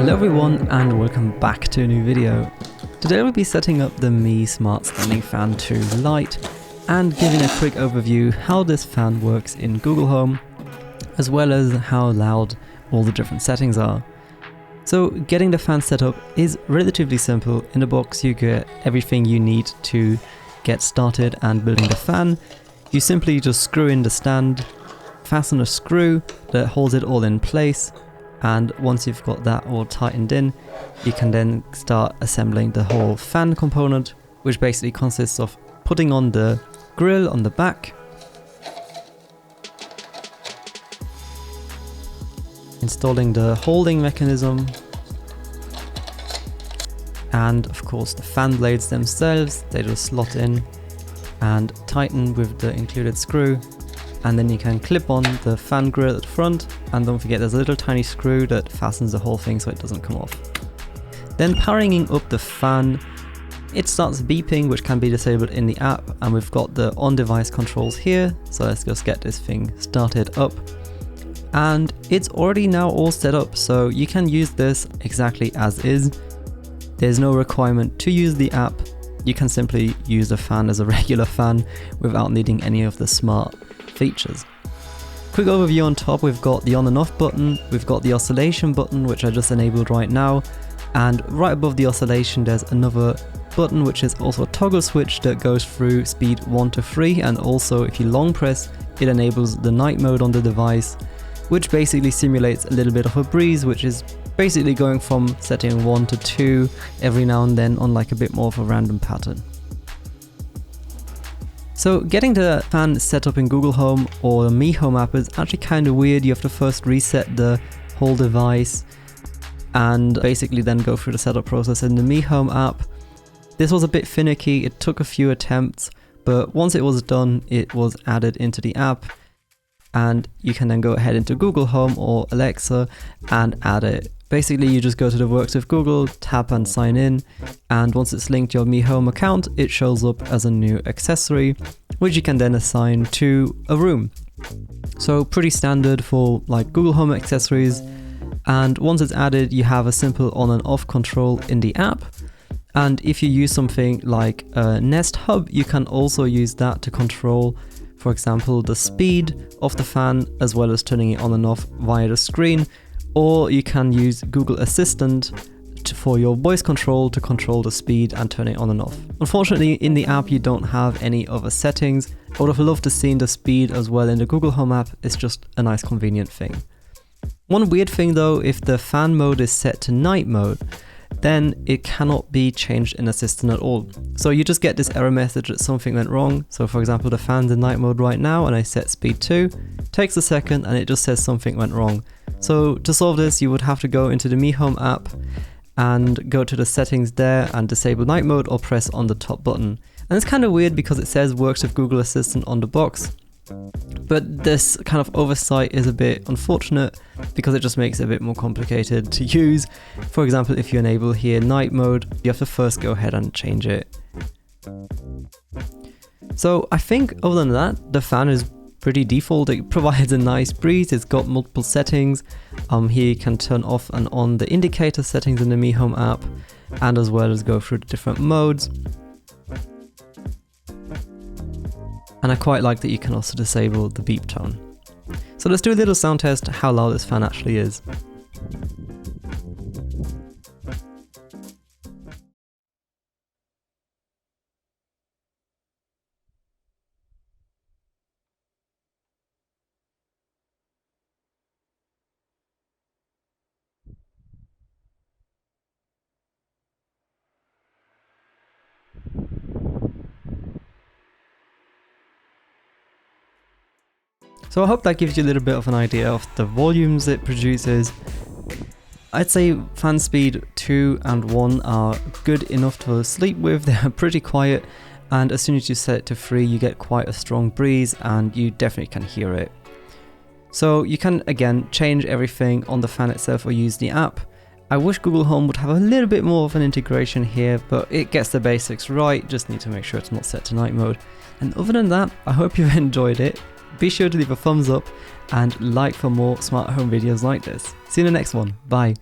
Hello everyone and welcome back to a new video. Today we'll be setting up the Mi Smart Standing Fan 2 Lite and giving a quick overview how this fan works in Google Home, as well as how loud all the different settings are. So getting the fan set up is relatively simple. In the box you get everything you need to get started and building the fan. You simply just screw in the stand, fasten a screw that holds it all in place, and once you've got that all tightened in, you can then start assembling the whole fan component, which basically consists of putting on the grill on the back, installing the holding mechanism, and of course the fan blades themselves. They just slot in and tighten with the included screw, and then you can clip on the fan grill at the front, and don't forget there's a little tiny screw that fastens the whole thing so it doesn't come off. Then powering up the fan, it starts beeping, which can be disabled in the app, and we've got the on-device controls here, so let's just get this thing started up. And it's already now all set up, so you can use this exactly as is. There's no requirement to use the app. You can simply use the fan as a regular fan without needing any of the smart features. Quick overview on top, we've got the on and off button, we've got the oscillation button, which I just enabled right now, and right above the oscillation there's another button which is also a toggle switch that goes through speed 1 to 3, and also if you long press it enables the night mode on the device, which basically simulates a little bit of a breeze, which is basically going from setting 1 to 2 every now and then on like a bit more of a random pattern. So getting the fan set up in Google Home or the Mi Home app is actually kind of weird. You have to first reset the whole device and basically then go through the setup process in the Mi Home app. This was a bit finicky, it took a few attempts, but once it was done, it was added into the app, and you can then go ahead into Google Home or Alexa and add it. Basically you just go to the Works with Google, tap and sign in, and once it's linked to your Mi Home account, it shows up as a new accessory, which you can then assign to a room. So pretty standard for like Google Home accessories, and once it's added you have a simple on and off control in the app. And if you use something like a Nest Hub, you can also use that to control, for example, the speed of the fan, as well as turning it on and off via the screen. Or you can use Google Assistant for your voice control to control the speed and turn it on and off. Unfortunately, in the app you don't have any other settings. I would have loved to see the speed as well in the Google Home app. It's just a nice convenient thing. One weird thing though, if the fan mode is set to night mode, then it cannot be changed in Assistant at all. So you just get this error message that something went wrong. So for example, the fan's in night mode right now and I set speed 2, takes a second and it just says something went wrong. So to solve this, you would have to go into the Mi Home app and go to the settings there and disable night mode, or press on the top button. And it's kind of weird because it says works with Google Assistant on the box. But this kind of oversight is a bit unfortunate because it just makes it a bit more complicated to use. For example, if you enable here night mode, you have to first go ahead and change it. So I think other than that, the fan is pretty default. It provides a nice breeze. It's got multiple settings. Here you can turn off and on the indicator settings in the Mi Home app, and as well as go through the different modes. And I quite like that you can also disable the beep tone. So let's do a little sound test how loud this fan actually is. So I hope that gives you a little bit of an idea of the volumes it produces. I'd say fan speed 2 and 1 are good enough to sleep with. They're pretty quiet, and as soon as you set it to 3 you get quite a strong breeze and you definitely can hear it. So you can again change everything on the fan itself or use the app. I wish Google Home would have a little bit more of an integration here, but it gets the basics right. Just need to make sure it's not set to night mode. And other than that, I hope you've enjoyed it. Be sure to leave a thumbs up and like for more smart home videos like this. See you in the next one. Bye.